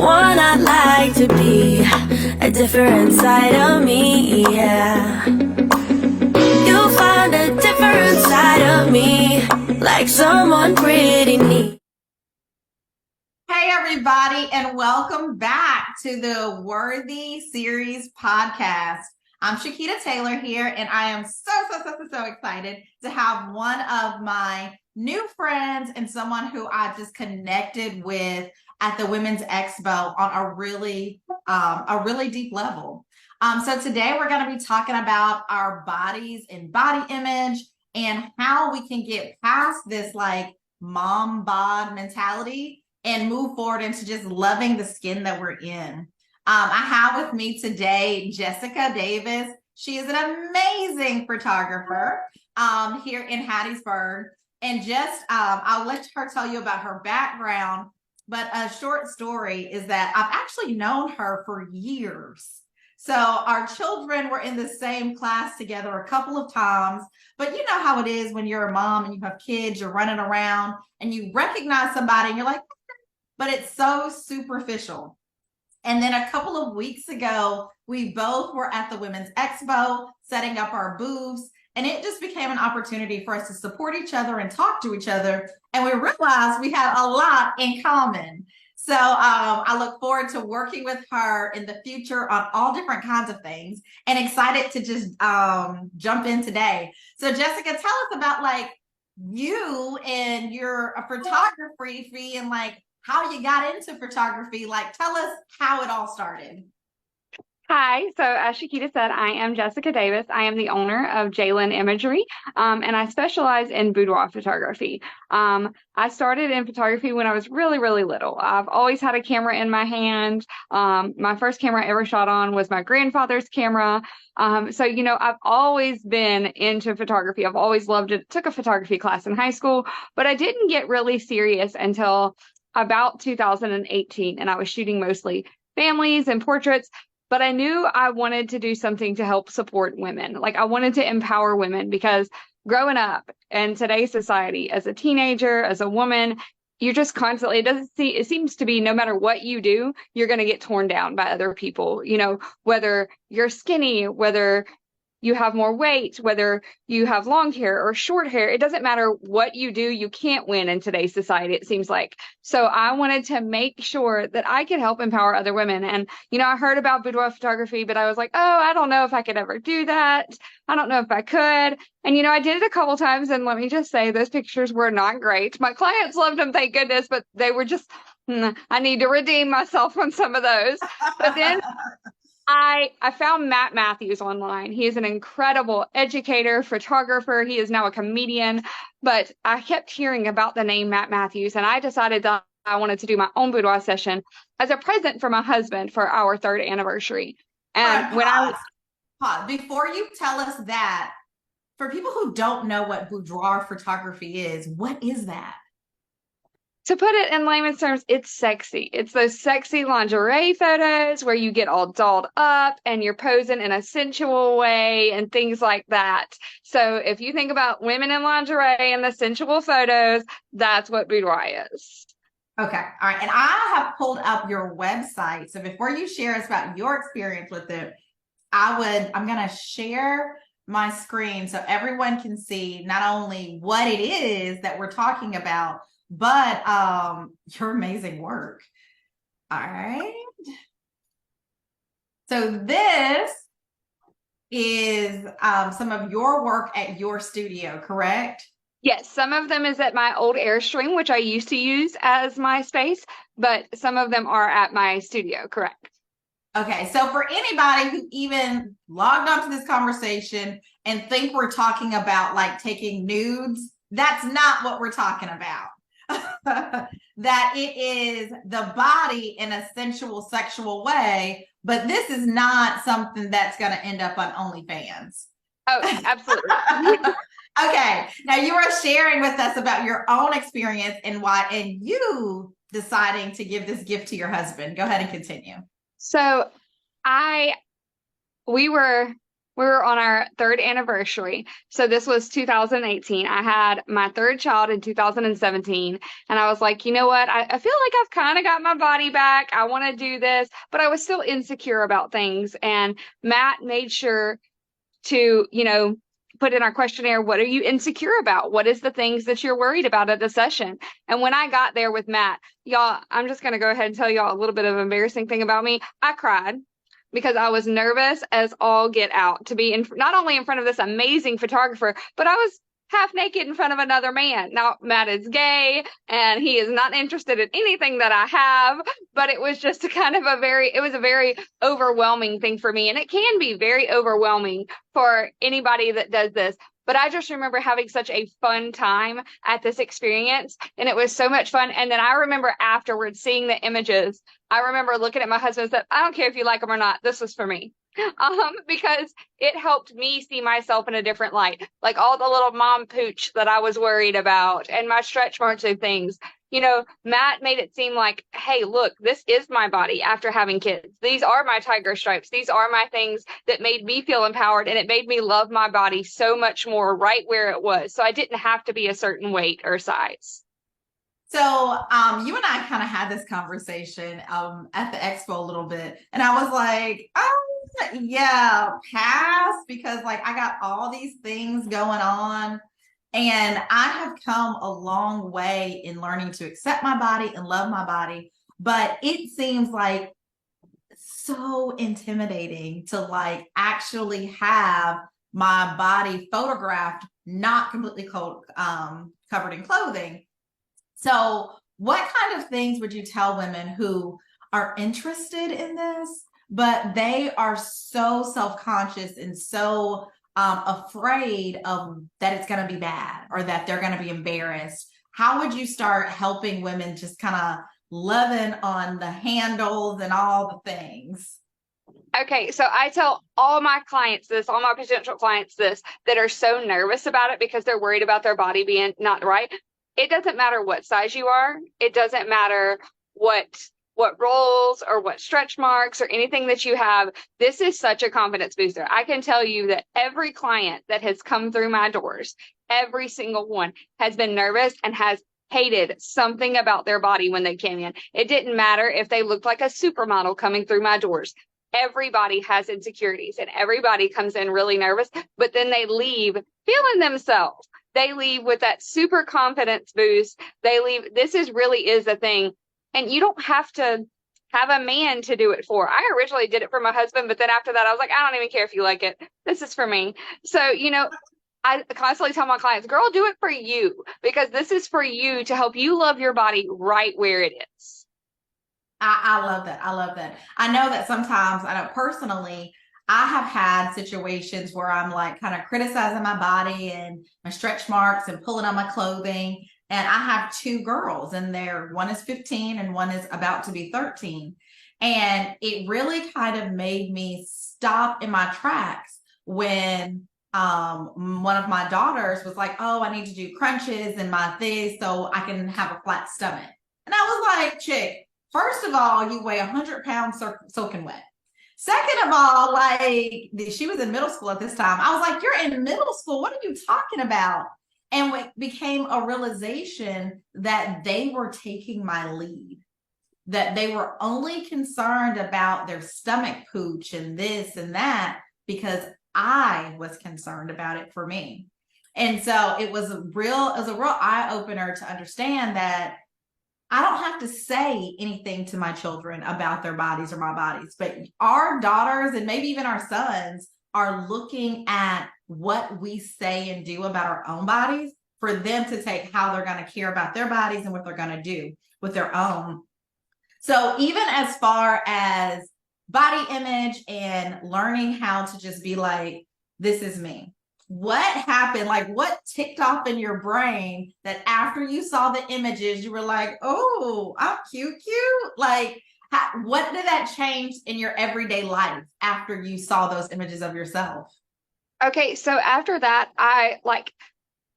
someone I'd like to be, a different side of me, yeah. You'll find a different side of me, like someone pretty neat. Hey, everybody, and welcome back to the Worthy Series podcast. I'm Shakita Taylor here, and I am so excited to have one of my new friends and someone who I just connected with at the Women's Expo on a really deep level. So today we're going to be talking about our bodies and body image and how we can get past this like mom bod mentality and move forward into just loving the skin that we're in. I have with me today Jessica Davis. She is an amazing photographer here in Hattiesburg. And just, I'll let her tell you about her background. But a short story is that I've actually known her for years. So our children were in the same class together a couple of times. But you know how it is when you're a mom and you have kids, you're running around and you recognize somebody and you're like, but it's so superficial. And then a couple of weeks ago, we both were at the Women's Expo setting up our booths, and it just became an opportunity for us to support each other and talk to each other. And we realized we had a lot in common. So I look forward to working with her in the future on all different kinds of things and excited to just jump in today. So Jessica, tell us about like you and your photography and like how you got into photography. Like, tell us how it all started. Hi, so as Shakita said, I am Jessica Davis. I am the owner of Lynne Imagery, and I specialize in boudoir photography. I started in photography when I was really little. I've always had a camera in my hand. My first camera I ever shot on was my grandfather's camera. So, I've always been into photography. I've always loved it. Took a photography class in high school, but I didn't get really serious until about 2018, and I was shooting mostly families and portraits. But I knew I wanted to do something to help support women. Like I wanted to empower women because growing up in today's society as a teenager, as a woman, you're just constantly, it seems to be no matter what you do, you're going to get torn down by other people, whether you're skinny, whether you have more weight, whether you have long hair or short hair, it doesn't matter what you do, you can't win in today's society, it seems like. So I wanted to make sure that I could help empower other women. And, I heard about boudoir photography, but I was like, oh, I don't know if I could ever do that. I don't know if I could. And, I did it a couple times. And let me just say, those pictures were not great. My clients loved them, thank goodness, but they were just, I need to redeem myself on some of those. But then I found Matt Matthews online. He is an incredible educator, photographer. He is now a comedian, but I kept hearing about the name Matt Matthews, and I decided that I wanted to do my own boudoir session as a present for my husband for our 3rd anniversary. And Before you tell us that, for people who don't know what boudoir photography is, what is that? To put it in layman's terms, it's sexy. It's those sexy lingerie photos where you get all dolled up and you're posing in a sensual way and things like that. So if you think about women in lingerie and the sensual photos, that's what boudoir is. Okay. All right. And I have pulled up your website. So before you share us about your experience with it, I'm going to share my screen so everyone can see not only what it is that we're talking about, but your amazing work. All right. So this is some of your work at your studio, correct? Yes, some of them is at my old Airstream, which I used to use as my space, but some of them are at my studio, correct? Okay, so for anybody who even logged onto this conversation and think we're talking about like taking nudes, that's not what we're talking about. That it is the body in a sensual, sexual way, but this is not something that's going to end up on OnlyFans. Oh, absolutely. Okay, now you are sharing with us about your own experience and why, and you deciding to give this gift to your husband. Go ahead and continue. So we were We were on our third anniversary. So this was 2018. I had my third child in 2017. And I was like, you know what? I feel like I've kind of got my body back. I want to do this, but I was still insecure about things. And Matt made sure to, put in our questionnaire, what are you insecure about? What is the things that you're worried about at the session? And when I got there with Matt, y'all, I'm just going to go ahead and tell y'all a little bit of an embarrassing thing about me. I cried because I was nervous as all get out to be not only in front of this amazing photographer, but I was half naked in front of another man. Now, Matt is gay and he is not interested in anything that I have, but it was just it was a very overwhelming thing for me. And it can be very overwhelming for anybody that does this. But I just remember having such a fun time at this experience, and it was so much fun. And then I remember afterwards seeing the images. I remember looking at my husband and said, I don't care if you like them or not. This was for me. Because it helped me see myself in a different light. Like all the little mom pooch that I was worried about and my stretch marks and things. Matt made it seem like, hey, look, this is my body after having kids. These are my tiger stripes. These are my things that made me feel empowered, and it made me love my body so much more right where it was. So I didn't have to be a certain weight or size. So you and I kind of had this conversation at the expo a little bit, and I was like, oh, yeah, pass, because like I got all these things going on, and I have come a long way in learning to accept my body and love my body, but it seems like so intimidating to like actually have my body photographed, not completely covered in clothing. So what kind of things would you tell women who are interested in this, but they are so self-conscious and so afraid of that it's going to be bad or that they're going to be embarrassed? How would you start helping women just kind of loving on the handles and all the things? Okay, so I tell all my clients this, all my potential clients this, that are so nervous about it because they're worried about their body being not right. It doesn't matter what size you are. It doesn't matter what rolls or what stretch marks or anything that you have. This is such a confidence booster. I can tell you that every client that has come through my doors, every single one has been nervous and has hated something about their body when they came in. It didn't matter if they looked like a supermodel coming through my doors. Everybody has insecurities and everybody comes in really nervous, but then they leave feeling themselves. They leave with that super confidence boost. They leave. This really is a thing. And you don't have to have a man to do it for. I originally did it for my husband, but then after that, I was like, I don't even care if you like it. This is for me. So, I constantly tell my clients, girl, do it for you, because this is for you to help you love your body right where it is. I love that. I love that. I know that sometimes, I know personally, I have had situations where I'm like kind of criticizing my body and my stretch marks and pulling on my clothing. And I have two girls, and one is 15 and one is about to be 13. And it really kind of made me stop in my tracks when one of my daughters was like, oh, I need to do crunches and my thing so I can have a flat stomach. And I was like, chick, first of all, you weigh 100 pounds soaking wet. Second of all, like, she was in middle school at this time. I was like, you're in middle school. What are you talking about? And it became a realization that they were taking my lead, that they were only concerned about their stomach pooch and this and that because I was concerned about it for me. And so it was a real eye opener to understand that I don't have to say anything to my children about their bodies or my bodies, but our daughters and maybe even our sons are looking at what we say and do about our own bodies for them to take how they're going to care about their bodies and what they're going to do with their own. So even as far as body image and learning how to just be like, this is me. What happened? Like, what ticked off in your brain that after you saw the images, you were like, oh, I'm cute. Like, what did that change in your everyday life after you saw those images of yourself? Okay, so after that,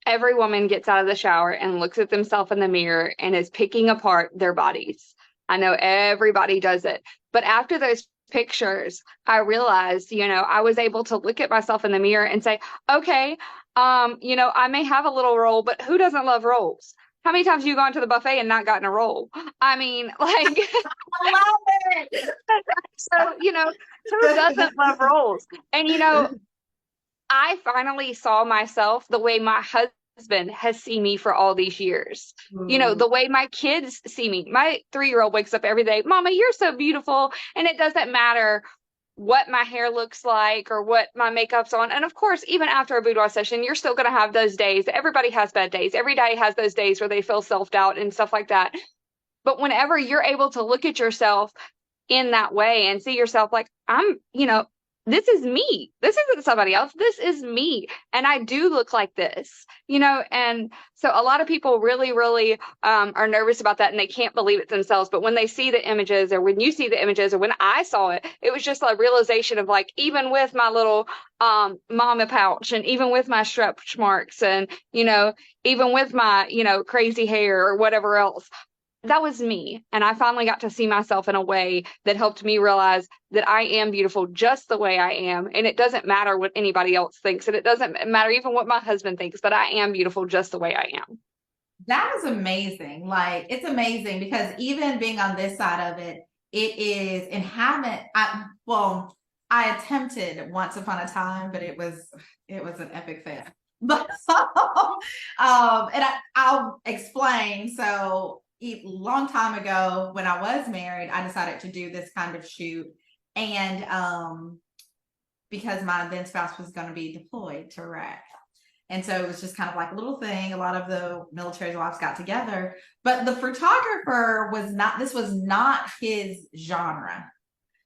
every woman gets out of the shower and looks at themselves in the mirror and is picking apart their bodies. I know everybody does it. But after those pictures, I realized, I was able to look at myself in the mirror and say, okay, I may have a little roll, but who doesn't love rolls? How many times have you gone to the buffet and not gotten a roll? I mean, like, I love it. so, who doesn't love rolls? And, I finally saw myself the way my husband has seen me for all these years. The way my kids see me. My 3-year-old wakes up every day, Mama, you're so beautiful. And it doesn't matter what my hair looks like or what my makeup's on. And of course, even after a boudoir session, you're still going to have those days. Everybody has bad days. Every day has those days where they feel self-doubt and stuff like that. But whenever you're able to look at yourself in that way and see yourself like, this is me. This isn't somebody else. This is me. And I do look like this, and so a lot of people really, really are nervous about that and they can't believe it themselves. But when they see the images, or when you see the images, or when I saw it, it was just a realization of like, even with my little mama pouch, and even with my stretch marks, and, even with my, crazy hair or whatever else, that was me. And I finally got to see myself in a way that helped me realize that I am beautiful just the way I am. And it doesn't matter what anybody else thinks. And it doesn't matter even what my husband thinks, but I am beautiful just the way I am. That is amazing. Like, it's amazing because even being on this side of it, it is, and I attempted once upon a time, but it was an epic fail. But and I'll explain. So a long time ago when I was married, I decided to do this kind of shoot. And because my then spouse was going to be deployed to Iraq. And so it was just kind of like a little thing. A lot of the military wives got together, but the photographer this was not his genre.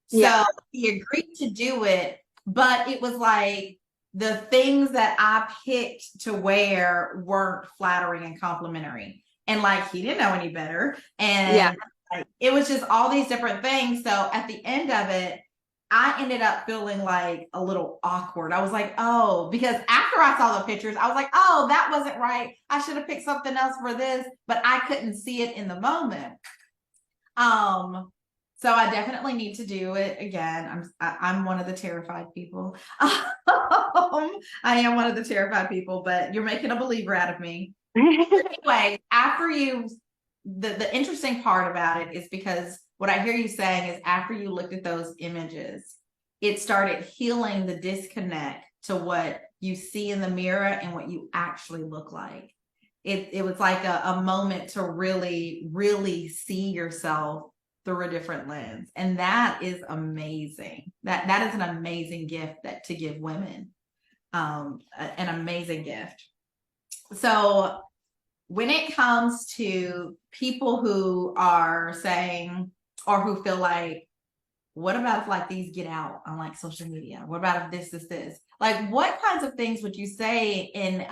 So he agreed to do it, but it was like the things that I picked to wear weren't flattering and complimentary. And like, he didn't know any better. And like, it was just all these different things. So at the end of it, I ended up feeling like a little awkward. I was like, oh, because after I saw the pictures, I was like, oh, that wasn't right. I should have picked something else for this, but I couldn't see it in the moment. So I definitely need to do it again. I'm one of the terrified people. I am one of the terrified people, but you're making a believer out of me. Anyway, the interesting part about it is because what I hear you saying is after you looked at those images, it started healing the disconnect to what you see in the mirror and what you actually look like. It was like a moment to really, really see yourself through a different lens. And that is amazing. That is an amazing gift to give women. An amazing gift. So when it comes to people who are saying, or who feel like, what about if like these get out on like social media? What about if this? Like, what kinds of things would you say in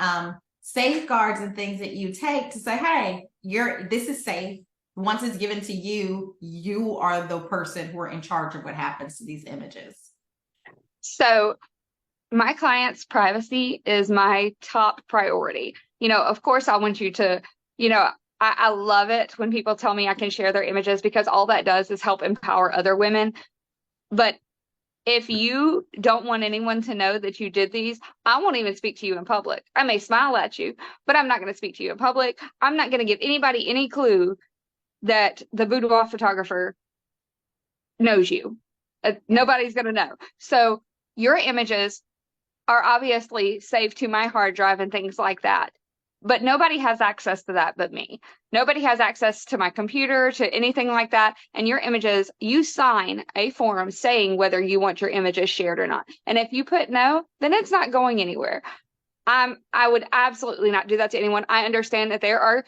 safeguards and things that you take to say, hey, this is safe. Once it's given to you, you are the person who are in charge of what happens to these images. So my client's privacy is my top priority. Of course, I want you to, I love it when people tell me I can share their images, because all that does is help empower other women. But if you don't want anyone to know that you did these, I won't even speak to you in public. I may smile at you, but I'm not going to speak to you in public. I'm not going to give anybody any clue that the boudoir photographer knows you. Nobody's going to know. So your images are obviously saved to my hard drive and things like that. But nobody has access to that but me. Nobody has access to my computer, to anything like that. And your images, you sign a form saying whether you want your images shared or not. And if you put no, then it's not going anywhere. I would absolutely not do that to anyone. I understand that there are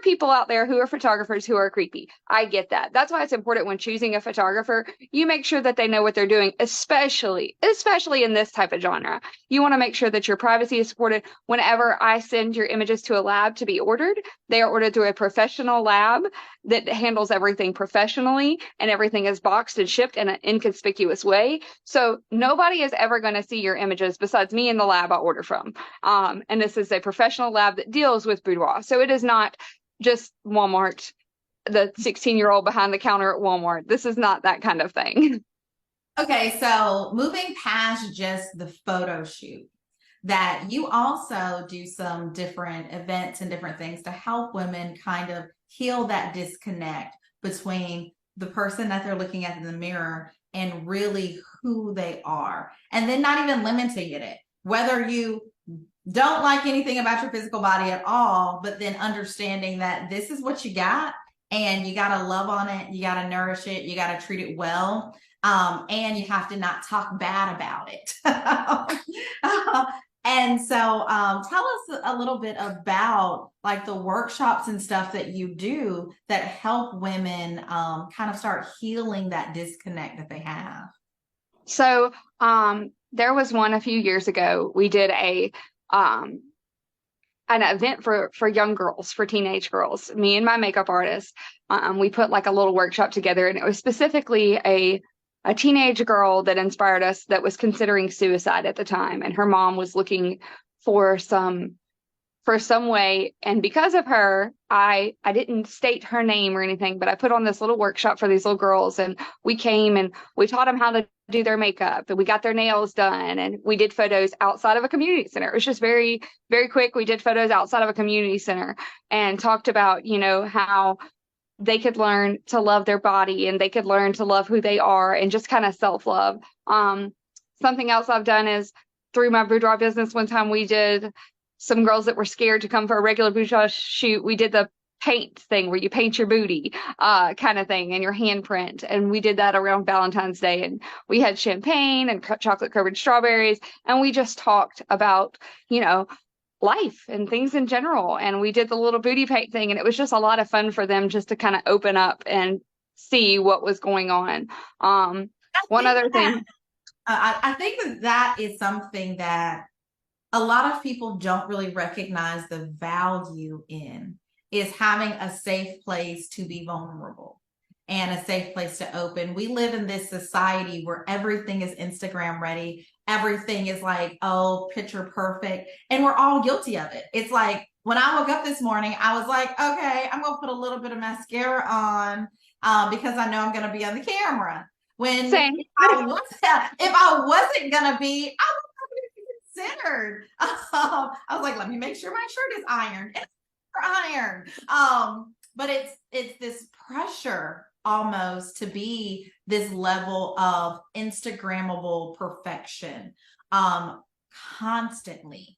people out there who are photographers who are creepy. I get that. That's why it's important when choosing a photographer, you make sure that they know what they're doing, especially in this type of genre. You want to make sure that your privacy is supported. Whenever I send your images to a lab to be ordered, they are ordered through a professional lab that handles everything professionally, and everything is boxed and shipped in an inconspicuous way. So nobody is ever going to see your images besides me and the lab I order from. And this is a professional lab that deals with boudoir. So it is not just Walmart, the 16-year-old behind the counter at Walmart. This is not that kind of thing. Okay, so moving past just the photo shoot, that you also do some different events and different things to help women kind of heal that disconnect between the person that they're looking at in the mirror and really who they are. And then not even limiting it, whether you don't like anything about your physical body at all, but then understanding that this is what you got and you got to love on it, you got to nourish it, you got to treat it well. And you have to not talk bad about it. And so tell us a little bit about like the workshops and stuff that you do that help women kind of start healing that disconnect that they have. So there was one a few years ago. We did um, an event for young girls, for teenage girls. Me and my makeup artist, we put like a little workshop together, and it was specifically a teenage girl that inspired us that was considering suicide at the time, and her mom was looking for some way. And because of her, I didn't state her name or anything, but I put on this little workshop for these little girls, and we came and we taught them how to do their makeup, and we got their nails done, and we did photos outside of a community center. It was just very, very quick. We did photos outside of a community center and talked about, how they could learn to love their body and they could learn to love who they are and just kind of self-love. Something else I've done is through my boudoir business, one time we did some girls that were scared to come for a regular boudoir shoot. We did the paint thing where you paint your booty kind of thing and your handprint. And we did that around Valentine's Day. And we had champagne and chocolate covered strawberries. And we just talked about, life and things in general. And we did the little booty paint thing. And it was just a lot of fun for them just to kind of open up and see what was going on. One other thing. I think that is something that a lot of people don't really recognize the value in, is having a safe place to be vulnerable and a safe place to open. We live in this society where everything is Instagram ready. Everything is like, oh, picture perfect. And we're all guilty of it. It's like when I woke up this morning, I was like, okay, I'm going to put a little bit of mascara on because I know I'm going to be on the camera. When Same. if I wasn't going to be, I centered. I was like, let me make sure my shirt is ironed. It's ironed. But it's this pressure almost to be this level of Instagrammable perfection, constantly.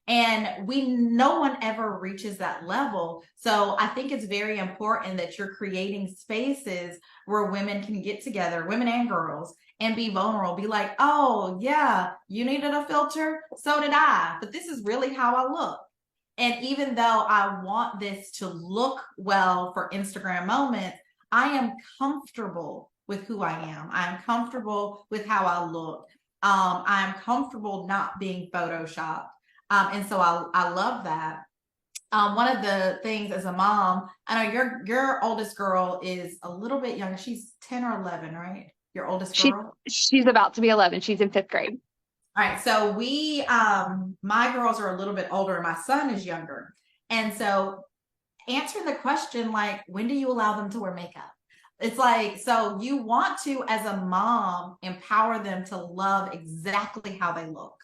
And no one ever reaches that level. So I think it's very important that you're creating spaces where women can get together, women and girls, and be vulnerable, be like, oh yeah, you needed a filter, so did I, but this is really how I look. And even though I want this to look well for Instagram moments, I am comfortable with who I am. I am comfortable with how I look. I'm comfortable not being photoshopped. And so I love that. One of the things as a mom, I know your oldest girl is a little bit younger. She's 10 or 11, right? Your oldest girl? She's about to be 11. She's in 5th grade. All right. So my girls are a little bit older and my son is younger. And so answering the question, like, when do you allow them to wear makeup? It's like, so you want to, as a mom, empower them to love exactly how they look.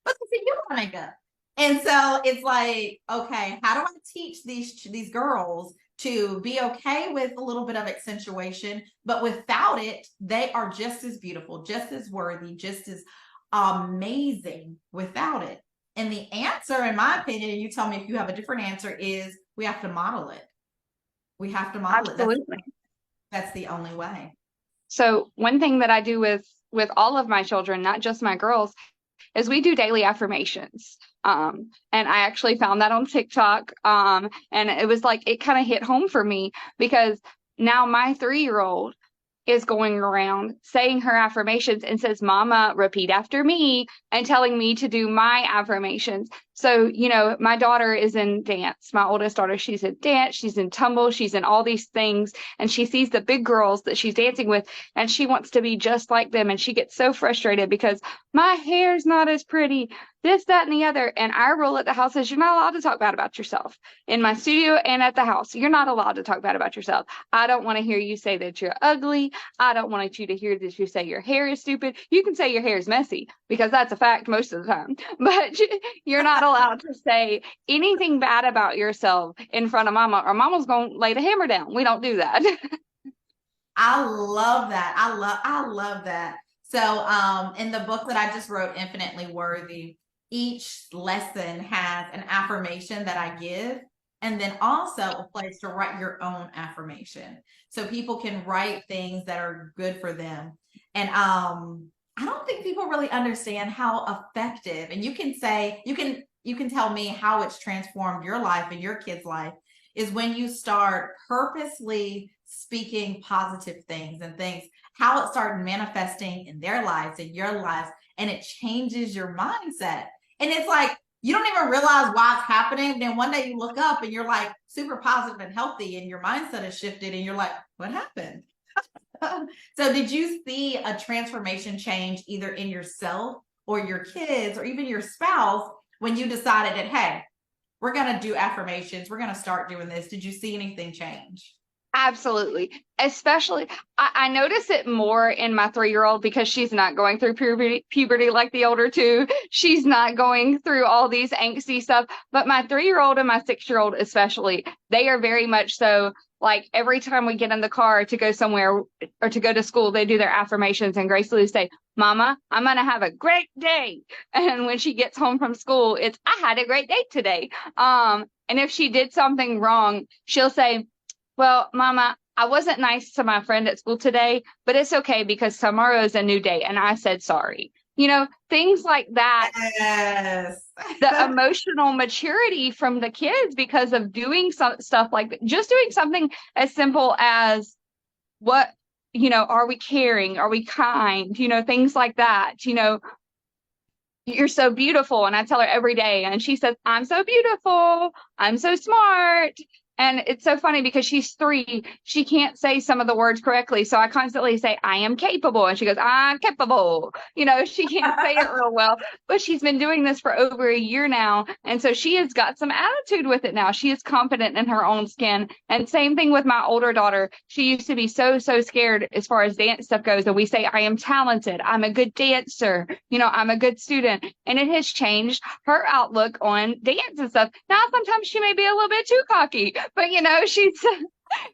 But they say you want makeup. And so it's like, okay, how do I teach these girls to be okay with a little bit of accentuation, but without it, they are just as beautiful, just as worthy, just as amazing without it. And the answer, in my opinion, and you tell me if you have a different answer, is we have to model it. We have to model Absolutely. it. That's the only way. So one thing that I do with all of my children, not just my girls, is we do daily affirmations. And I actually found that on TikTok. And it was like, it kind of hit home for me because now my 3-year-old is going around saying her affirmations and says, Mama, repeat after me, and telling me to do my affirmations. So, my daughter is in dance. My oldest daughter, she's in dance, she's in tumble, she's in all these things. And she sees the big girls that she's dancing with, and she wants to be just like them. And she gets so frustrated because my hair's not as pretty, this, that, and the other. And our rule at the house is you're not allowed to talk bad about yourself. In my studio and at the house, you're not allowed to talk bad about yourself. I don't want to hear you say that you're ugly. I don't want you to hear that you say your hair is stupid. You can say your hair is messy because that's a fact most of the time. But you're not allowed to say anything bad about yourself in front of mama, or mama's going to lay the hammer down. We don't do that. I love that. I love that. So in the book that I just wrote, Infinitely Worthy, each lesson has an affirmation that I give, and then also a place to write your own affirmation. So people can write things that are good for them. And I don't think people really understand how effective, and you can say, you can tell me how it's transformed your life and your kid's life, is when you start purposely speaking positive things and things, how it started manifesting in their lives and your lives, and it changes your mindset. And it's like, you don't even realize why it's happening. Then one day you look up and you're like super positive and healthy, and your mindset has shifted, and you're like, what happened? So did you see a transformation change either in yourself or your kids or even your spouse when you decided that, hey, we're going to do affirmations, we're going to start doing this? Did you see anything change? Absolutely. Especially, I notice it more in my 3-year-old because she's not going through puberty like the older two. She's not going through all these angsty stuff. But my 3-year-old and my 6-year-old especially, they are very much so. Like every time we get in the car to go somewhere or to go to school, they do their affirmations, and Grace Lou say, Mama, I'm going to have a great day. And when she gets home from school, it's, I had a great day today. And if she did something wrong, she'll say, well, Mama, I wasn't nice to my friend at school today, but it's okay because tomorrow is a new day. And I said sorry. Things like that. Yes. The emotional maturity from the kids because of doing some stuff like that. Just doing something as simple as what, are we caring? Are we kind? Things like that. You're so beautiful. And I tell her every day, and she says, I'm so beautiful. I'm so smart. And it's so funny because she's 3. She can't say some of the words correctly. So I constantly say, I am capable. And she goes, I'm capable. She can't say it real well, but she's been doing this for over a year now. And so she has got some attitude with it now. She is confident in her own skin. And same thing with my older daughter. She used to be so scared as far as dance stuff goes. And we say, I am talented. I'm a good dancer. I'm a good student. And it has changed her outlook on dance and stuff. Now, sometimes she may be a little bit too cocky. But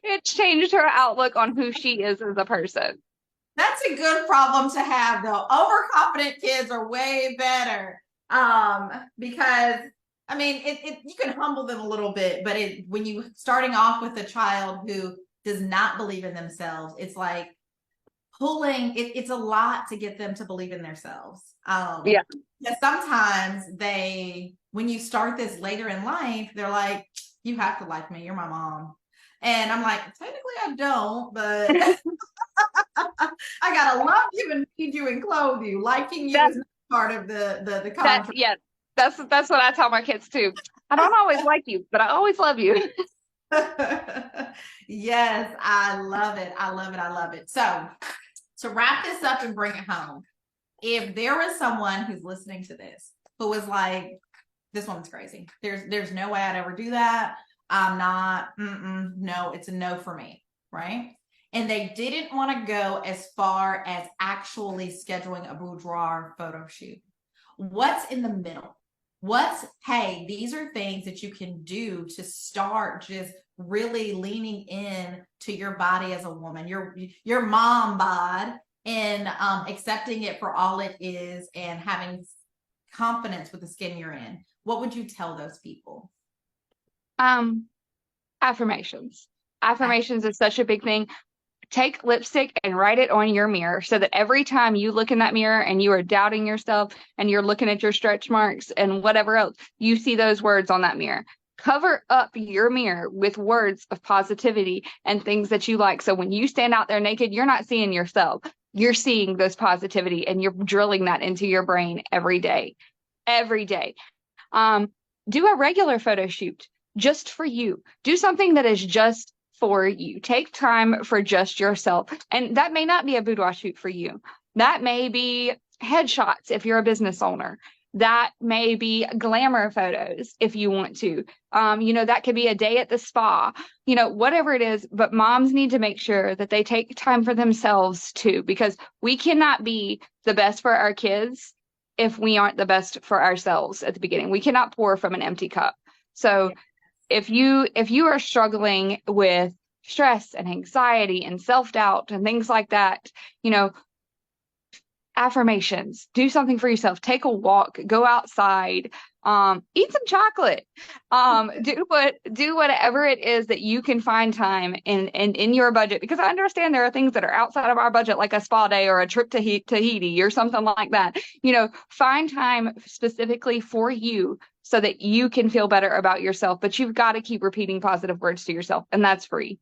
it's changed her outlook on who she is as a person. That's a good problem to have, though. Overconfident kids are way better. Because I mean, you can humble them a little bit, but when you starting off with a child who does not believe in themselves, it's like it's a lot to get them to believe in themselves. Yeah. Sometimes when you start this later in life, they're like, you have to like me, you're my mom. And I'm like, technically I don't, but I gotta love you and feed you and clothe you. Liking you is not part of the contract. That's what I tell my kids too. I don't always like you, but I always love you. Yes, I love it. I love it. I love it. So to wrap this up and bring it home, if there was someone who's listening to this who was like, this woman's crazy, there's no way I'd ever do that, I'm not, no, it's a no for me, right? And they didn't want to go as far as actually scheduling a boudoir photo shoot. What's in the middle? Hey, these are things that you can do to start just really leaning in to your body as a woman, your mom bod, and accepting it for all it is and having confidence with the skin you're in. What would you tell those people? Affirmations. Affirmations is such a big thing. Take lipstick and write it on your mirror so that every time you look in that mirror and you are doubting yourself and you're looking at your stretch marks and whatever else, you see those words on that mirror. Cover up your mirror with words of positivity and things that you like. So when you stand out there naked, you're not seeing yourself. You're seeing those positivity, and you're drilling that into your brain every day. Every day. Do a regular photo shoot just for you. Do something that is just for you. Take time for just yourself. And that may not be a boudoir shoot for you. That may be headshots if you're a business owner. That may be glamour photos if you want to. That could be a day at the spa, whatever it is. But moms need to make sure that they take time for themselves too, because we cannot be the best for our kids if we aren't the best for ourselves at the beginning. We cannot pour from an empty cup. So if you are struggling with stress and anxiety and self-doubt and things like that, affirmations, do something for yourself, take a walk, go outside, eat some chocolate, do whatever it is that you can find time in your budget, because I understand there are things that are outside of our budget, like a spa day or a trip to Tahiti or something like that. Find time specifically for you so that you can feel better about yourself, but you've got to keep repeating positive words to yourself, and that's free.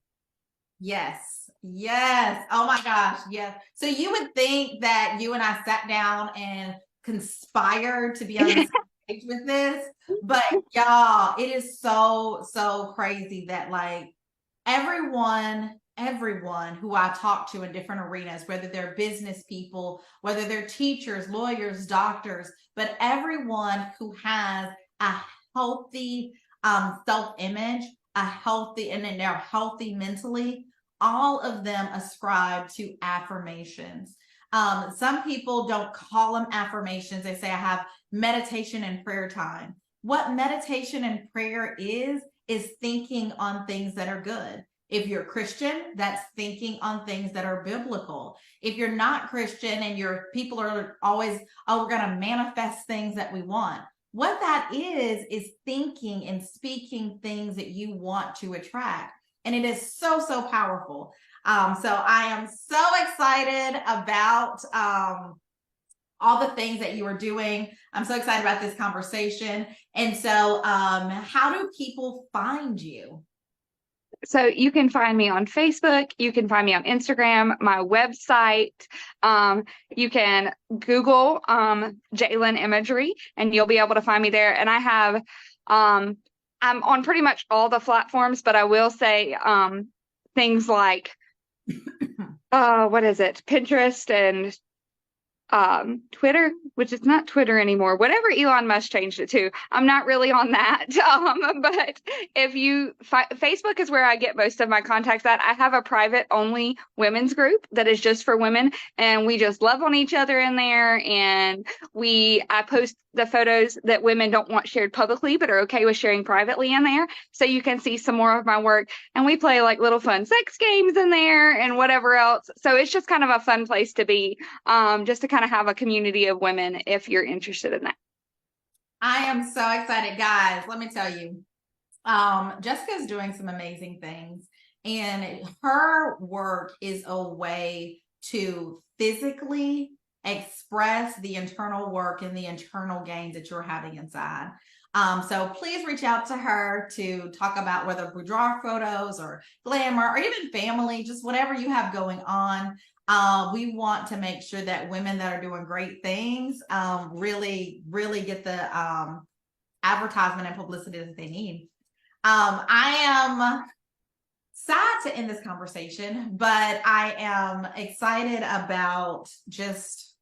Yes. Yes. Oh my gosh. Yes. So you would think that you and I sat down and conspired to be on this page with this, but y'all, it is so crazy that like everyone who I talk to in different arenas, whether they're business people, whether they're teachers, lawyers, doctors, but everyone who has a healthy self-image, and then they're healthy mentally, all of them ascribe to affirmations. Some people don't call them affirmations. They say, I have meditation and prayer time. What meditation and prayer is thinking on things that are good. If you're Christian, that's thinking on things that are biblical. If you're not Christian and your people are always, we're going to manifest things that we want. What that is thinking and speaking things that you want to attract. And it is so powerful. So I am so excited about all the things that you are doing. I'm so excited about this conversation. And so how do people find you? So you can find me on Facebook. You can find me on Instagram, my website. You can Google Lynne Imagery, and you'll be able to find me there. And I have, I'm on pretty much all the platforms, but I will say things like, what is it? Pinterest and Twitter, which is not Twitter anymore, whatever Elon Musk changed it to. I'm not really on that. But if you, Facebook is where I get most of my contacts at. I have a private only women's group that is just for women, and we just love on each other in there. And I post the photos that women don't want shared publicly, but are okay with sharing privately in there. So you can see some more of my work, and we play like little fun sex games in there and whatever else. So it's just kind of a fun place to be, just to kind of have a community of women if you're interested in that. I am so excited, guys. Let me tell you, Jessica's doing some amazing things, and her work is a way to physically express the internal work and the internal gains that you're having inside. So please reach out to her to talk about whether boudoir photos or glamour or even family, just whatever you have going on. We want to make sure that women that are doing great things really get the advertisement and publicity that they need. I am sad to end this conversation, but I am excited about just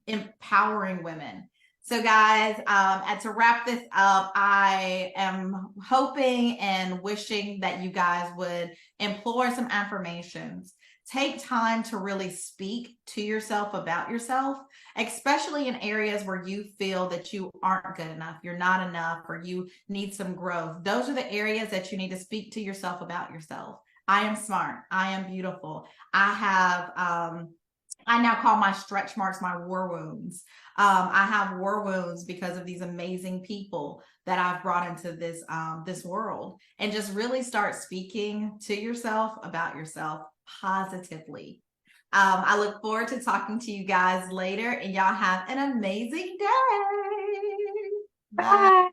empowering women. So guys, and to wrap this up, I am hoping and wishing that you guys would employ some affirmations. Take time to really speak to yourself about yourself, especially in areas where you feel that you aren't good enough, you're not enough, or you need some growth. Those are the areas that you need to speak to yourself about yourself. I am smart. I am beautiful. I have, I now call my stretch marks my war wounds. I have war wounds because of these amazing people that I've brought into this world, and just really start speaking to yourself about yourself positively. I look forward to talking to you guys later, and y'all have an amazing day. Bye. Bye.